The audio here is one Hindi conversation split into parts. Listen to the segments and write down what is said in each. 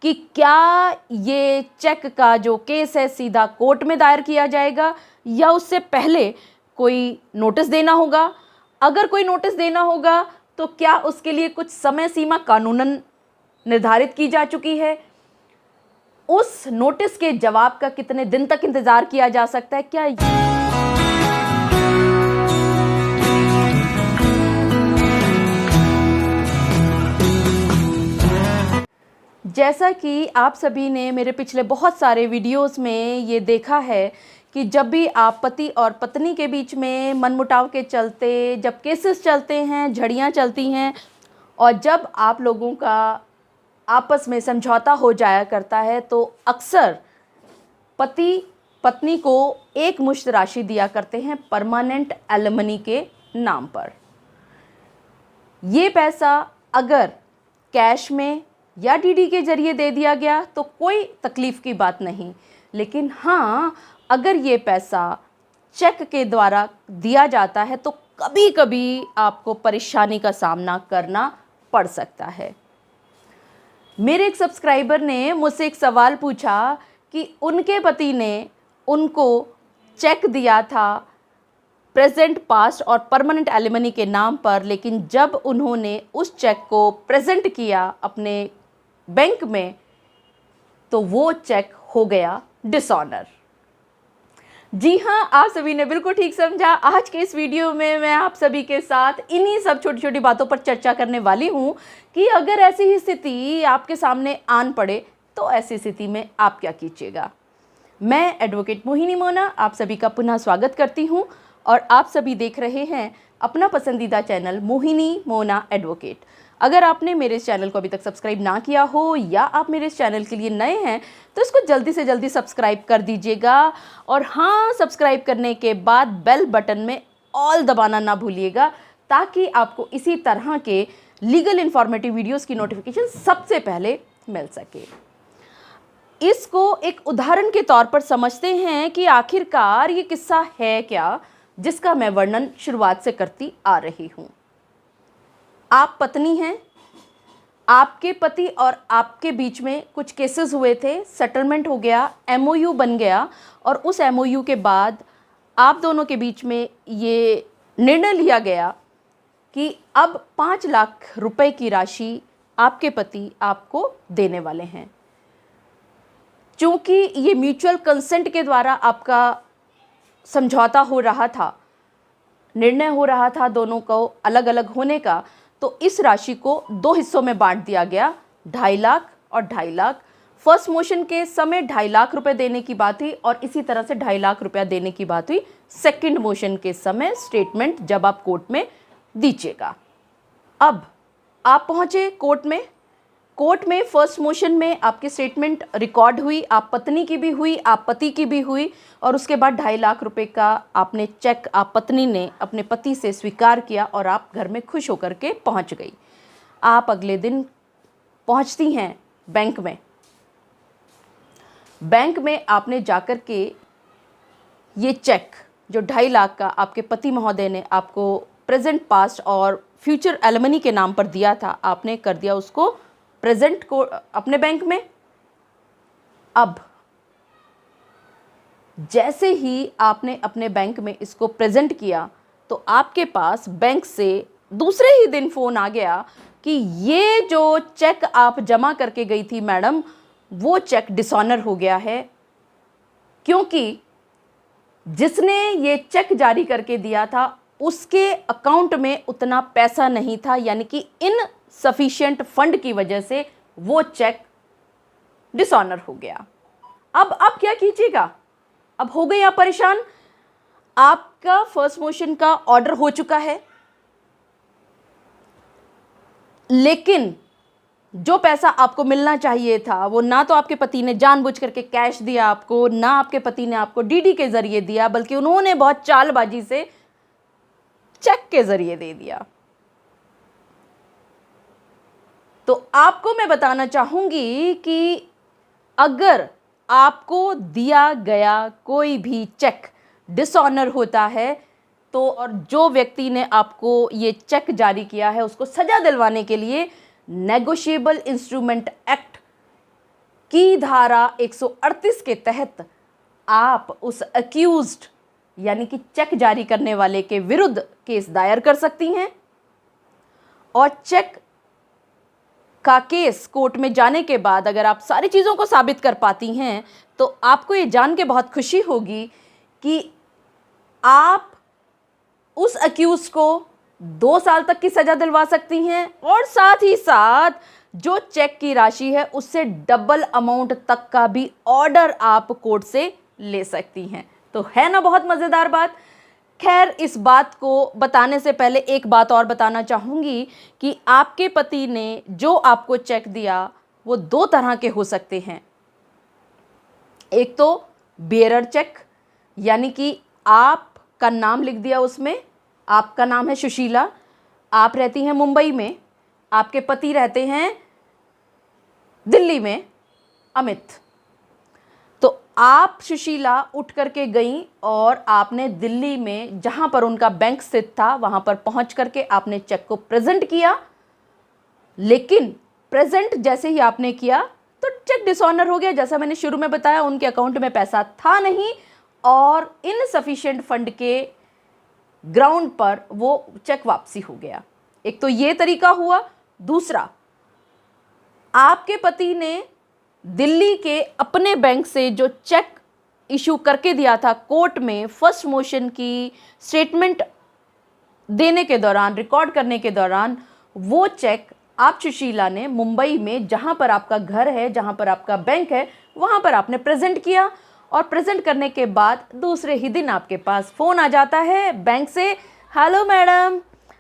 कि क्या ये चेक का जो केस है सीधा कोर्ट में दायर किया जाएगा या उससे पहले कोई नोटिस देना होगा। अगर कोई नोटिस देना होगा तो क्या उसके लिए कुछ समय सीमा कानूनन निर्धारित की जा चुकी है। उस नोटिस के जवाब का कितने दिन तक इंतजार किया जा सकता है। क्या जैसा कि आप सभी ने मेरे पिछले बहुत सारे वीडियोस में ये देखा है कि जब भी आप पति और पत्नी के बीच में मनमुटाव के चलते जब केसेस चलते हैं, झड़ियाँ चलती हैं और जब आप लोगों का आपस में समझौता हो जाया करता है तो अक्सर पति पत्नी को एक मुश्त राशि दिया करते हैं परमानेंट एलिमनी के नाम पर। ये पैसा अगर कैश में या डीडी के ज़रिए दे दिया गया तो कोई तकलीफ़ की बात नहीं, लेकिन हाँ अगर ये पैसा चेक के द्वारा दिया जाता है तो कभी कभी आपको परेशानी का सामना करना पड़ सकता है। मेरे एक सब्सक्राइबर ने मुझसे एक सवाल पूछा कि उनके पति ने उनको चेक दिया था प्रेजेंट, पास्ट और परमानेंट एलिमनी के नाम पर, लेकिन जब उन्होंने उस चेक को प्रेजेंट किया अपने बैंक में तो वो चेक हो गया डिसऑनर। जी हाँ, आप सभी ने बिल्कुल ठीक समझा। आज के इस वीडियो में मैं आप सभी के साथ इन्हीं सब छोटी छोटी बातों पर चर्चा करने वाली हूँ कि अगर ऐसी ही स्थिति आपके सामने आन पड़े तो ऐसी स्थिति में आप क्या कीजिएगा। मैं एडवोकेट मोहिनी मोना आप सभी का पुनः स्वागत करती हूँ और आप सभी देख रहे हैं अपना पसंदीदा चैनल मोहिनी मोना एडवोकेट। अगर आपने मेरे इस चैनल को अभी तक सब्सक्राइब ना किया हो या आप मेरे इस चैनल के लिए नए हैं तो इसको जल्दी से जल्दी सब्सक्राइब कर दीजिएगा और हाँ, सब्सक्राइब करने के बाद बेल बटन में ऑल दबाना ना भूलिएगा ताकि आपको इसी तरह के लीगल इन्फॉर्मेटिव वीडियोस की नोटिफिकेशन सबसे पहले मिल सके। इसको एक उदाहरण के तौर पर समझते हैं कि आखिरकार ये किस्सा है क्या जिसका मैं वर्णन शुरुआत से करती आ रही हूँ। आप पत्नी हैं, आपके पति और आपके बीच में कुछ केसेस हुए थे, सेटलमेंट हो गया, एमओयू बन गया और उस एमओयू के बाद आप दोनों के बीच में ये निर्णय लिया गया कि अब 5 लाख रुपए की राशि आपके पति आपको देने वाले हैं। चूँकि ये म्यूचुअल कंसेंट के द्वारा आपका समझौता हो रहा था, निर्णय हो रहा था दोनों को अलग अलग होने का, तो इस राशि को 2 हिस्सों में बांट दिया गया, 2.5 लाख और 2.5 लाख। फर्स्ट मोशन के समय 2.5 लाख रुपए देने की बात हुई और इसी तरह से 2.5 लाख रुपया देने की बात हुई सेकंड मोशन के समय स्टेटमेंट जब आप कोर्ट में दीजिएगा। अब आप पहुंचे कोर्ट में फर्स्ट मोशन में आपकी स्टेटमेंट रिकॉर्ड हुई, आप पत्नी की भी हुई, आप पति की भी हुई और उसके बाद 2.5 लाख रुपए का आपने चेक आप पत्नी ने अपने पति से स्वीकार किया और आप घर में खुश होकर के पहुंच गई। आप अगले दिन पहुंचती हैं बैंक में आपने जाकर के ये चेक जो 2.5 लाख का आपके पति महोदय ने आपको प्रेजेंट, पास्ट और फ्यूचर एलिमनी के नाम पर दिया था, आपने कर दिया उसको प्रेजेंट को अपने बैंक में। अब जैसे ही आपने अपने बैंक में इसको प्रेजेंट किया तो आपके पास बैंक से दूसरे ही दिन फ़ोन आ गया कि ये जो चेक आप जमा करके गई थी मैडम, वो चेक डिसऑनर हो गया है क्योंकि जिसने ये चेक जारी करके दिया था उसके अकाउंट में उतना पैसा नहीं था, यानी कि इनसफिशिएंट फंड की वजह से वो चेक डिसऑनर हो गया। अब आप क्या कीजिएगा? अब हो गए आप परेशान। आपका फर्स्ट मोशन का ऑर्डर हो चुका है, लेकिन जो पैसा आपको मिलना चाहिए था वो ना तो आपके पति ने जानबूझ करके कैश दिया आपको, ना आपके पति ने आपको डीडी के जरिए दिया, बल्कि उन्होंने बहुत चालबाजी से चेक के जरिए दे दिया। तो आपको मैं बताना चाहूंगी कि अगर आपको दिया गया कोई भी चेक डिसऑनर होता है तो और जो व्यक्ति ने आपको ये चेक जारी किया है उसको सजा दिलवाने के लिए नेगोशिएबल इंस्ट्रूमेंट एक्ट की धारा 138 के तहत आप उस अक्यूज्ड यानी कि चेक जारी करने वाले के विरुद्ध केस दायर कर सकती हैं। और चेक का केस कोर्ट में जाने के बाद अगर आप सारी चीज़ों को साबित कर पाती हैं तो आपको ये जान के बहुत खुशी होगी कि आप उस अक्यूज को 2 साल तक की सज़ा दिलवा सकती हैं और साथ ही साथ जो चेक की राशि है उससे डबल अमाउंट तक का भी ऑर्डर आप कोर्ट से ले सकती हैं। तो है ना बहुत मज़ेदार बात। खैर, इस बात को बताने से पहले एक बात और बताना चाहूँगी कि आपके पति ने जो आपको चेक दिया वो 2 तरह के हो सकते हैं। एक तो बेयरर चेक, यानी कि आपका नाम लिख दिया उसमें, आपका नाम है सुशीला, आप रहती हैं मुंबई में, आपके पति रहते हैं दिल्ली में अमित। तो आप सुशीला उठ करके गई और आपने दिल्ली में जहाँ पर उनका बैंक स्थित था वहाँ पर पहुँच करके आपने चेक को प्रेजेंट किया। लेकिन प्रेजेंट जैसे ही आपने किया तो चेक डिसऑनर हो गया। जैसा मैंने शुरू में बताया, उनके अकाउंट में पैसा था नहीं और इनसफिशिएंट फंड के ग्राउंड पर वो चेक वापसी हो गया। एक तो ये तरीका हुआ। दूसरा, आपके पति ने दिल्ली के अपने बैंक से जो चेक इशू करके दिया था कोर्ट में फर्स्ट मोशन की स्टेटमेंट देने के दौरान, रिकॉर्ड करने के दौरान, वो चेक आप सुशीला ने मुंबई में जहां पर आपका घर है, जहां पर आपका बैंक है, वहां पर आपने प्रेजेंट किया। और प्रेजेंट करने के बाद दूसरे ही दिन आपके पास फ़ोन आ जाता है बैंक से, हेलो मैडम,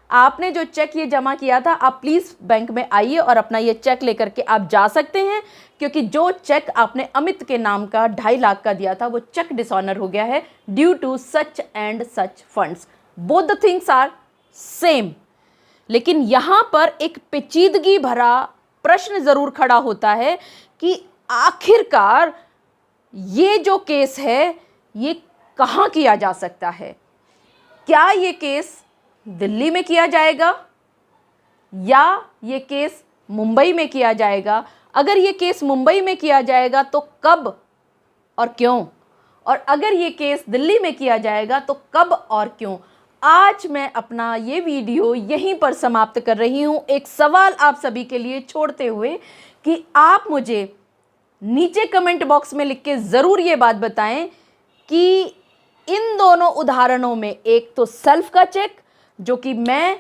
आपने जो चेक ये जमा किया था, आप प्लीज़ बैंक में आइए और अपना ये चेक लेकर के आप जा सकते हैं, क्योंकि जो चेक आपने अमित के नाम का 2.5 लाख का दिया था वो चेक डिसऑनर हो गया है due to such and such funds. Both the things are same. लेकिन यहाँ पर एक पेचीदगी भरा प्रश्न ज़रूर खड़ा होता है कि आखिरकार ये जो केस है ये कहाँ किया जा सकता है। क्या ये केस दिल्ली में किया जाएगा या ये केस मुंबई में किया जाएगा? अगर ये केस मुंबई में किया जाएगा तो कब और क्यों? और अगर ये केस दिल्ली में किया जाएगा तो कब और क्यों? आज मैं अपना ये वीडियो यहीं पर समाप्त कर रही हूँ, एक सवाल आप सभी के लिए छोड़ते हुए कि आप मुझे नीचे कमेंट बॉक्स में लिख के ज़रूर ये बात बताएं कि इन दोनों उदाहरणों में, एक तो सेल्फ का चेक जो कि मैं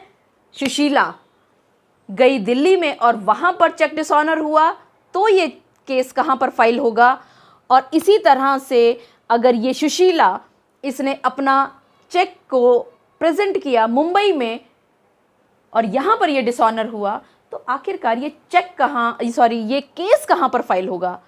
सुशीला गई दिल्ली में और वहाँ पर चेक डिसऑनर हुआ, तो ये केस कहाँ पर फाइल होगा? और इसी तरह से अगर ये सुशीला इसने अपना चेक को प्रेजेंट किया मुंबई में और यहाँ पर ये डिसऑनर हुआ, तो आखिरकार ये चेक ये केस कहाँ पर फाइल होगा?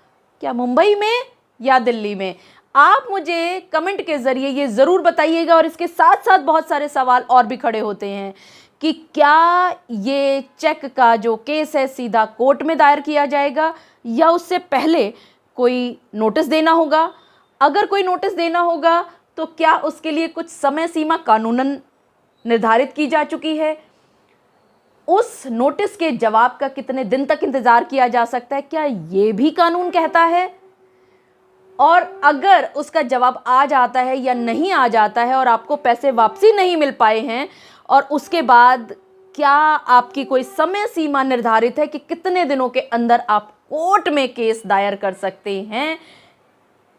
क्या मुंबई में या दिल्ली में? आप मुझे कमेंट के ज़रिए ये ज़रूर बताइएगा। और इसके साथ साथ बहुत सारे सवाल और भी खड़े होते हैं कि क्या ये चेक का जो केस है सीधा कोर्ट में दायर किया जाएगा या उससे पहले कोई नोटिस देना होगा? अगर कोई नोटिस देना होगा तो क्या उसके लिए कुछ समय सीमा कानूनन निर्धारित की जा चुकी है? उस नोटिस के जवाब का कितने दिन तक इंतज़ार किया जा सकता है? क्या ये भी कानून कहता है? और अगर उसका जवाब आ जाता है या नहीं आ जाता है और आपको पैसे वापसी नहीं मिल पाए हैं, और उसके बाद क्या आपकी कोई समय सीमा निर्धारित है कि कितने दिनों के अंदर आप कोर्ट में केस दायर कर सकते हैं?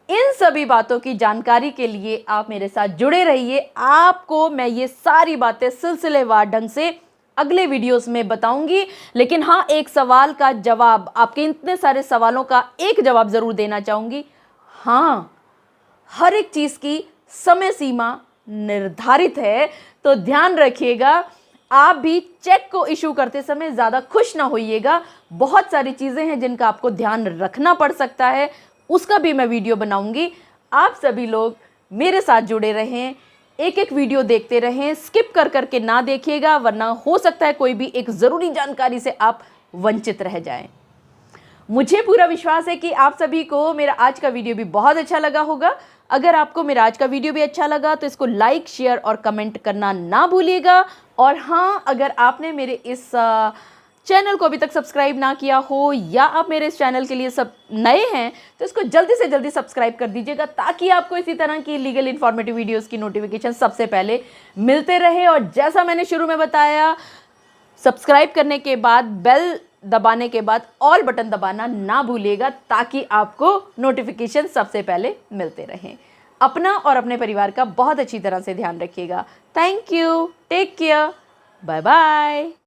इन सभी बातों की जानकारी के लिए आप मेरे साथ जुड़े रहिए। आपको मैं ये सारी बातें सिलसिलेवार ढंग से अगले वीडियोस में बताऊंगी। लेकिन हाँ, एक सवाल का जवाब, आपके इतने सारे सवालों का एक जवाब ज़रूर देना चाहूँगी। हाँ, हर एक चीज़ की समय सीमा निर्धारित है, तो ध्यान रखिएगा। आप भी चेक को इशू करते समय ज़्यादा खुश ना होइएगा। बहुत सारी चीज़ें हैं जिनका आपको ध्यान रखना पड़ सकता है, उसका भी मैं वीडियो बनाऊंगी। आप सभी लोग मेरे साथ जुड़े रहें, एक एक वीडियो देखते रहें, स्किप कर करके ना देखिएगा, वरना हो सकता है कोई भी एक ज़रूरी जानकारी से आप वंचित रह जाएं। मुझे पूरा विश्वास है कि आप सभी को मेरा आज का वीडियो भी बहुत अच्छा लगा होगा। अगर आपको मेरा आज का वीडियो भी अच्छा लगा तो इसको लाइक, शेयर और कमेंट करना ना भूलिएगा। और हाँ, अगर आपने मेरे इस चैनल को अभी तक सब्सक्राइब ना किया हो या आप मेरे इस चैनल के लिए सब नए हैं तो इसको जल्दी से जल्दी सब्सक्राइब कर दीजिएगा, ताकि आपको इसी तरह की लीगल इन्फॉर्मेटिव वीडियोस की नोटिफिकेशन सबसे पहले मिलते रहे। और जैसा मैंने शुरू में बताया, सब्सक्राइब करने के बाद बेल दबाने के बाद ऑल बटन दबाना ना भूलिएगा, ताकि आपको नोटिफिकेशन सबसे पहले मिलते रहें। अपना और अपने परिवार का बहुत अच्छी तरह से ध्यान रखिएगा। Thank you, take care, bye bye.